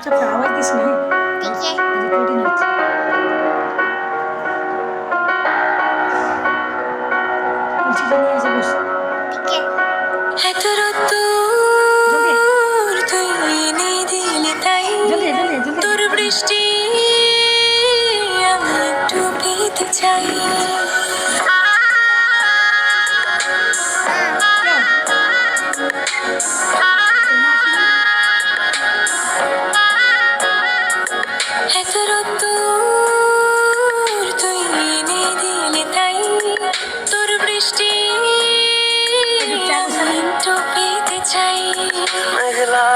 আচ্ছা আওয়াজ দিস না, ठीक है রেকর্ডিং হচ্ছে। কুলসিটা নিয়ে এসে বস। ठीक है এত জলদি রোদ্দুর তুই এনে দিলি তাই জলদি জলদি জলদি। তোর বৃষ্টি আমি একটু পেতে চাই এত রোদ্দুর তুই এনে দিলি তাই তোর বৃষ্টি আমি একটু পেতে চাই মেঘলা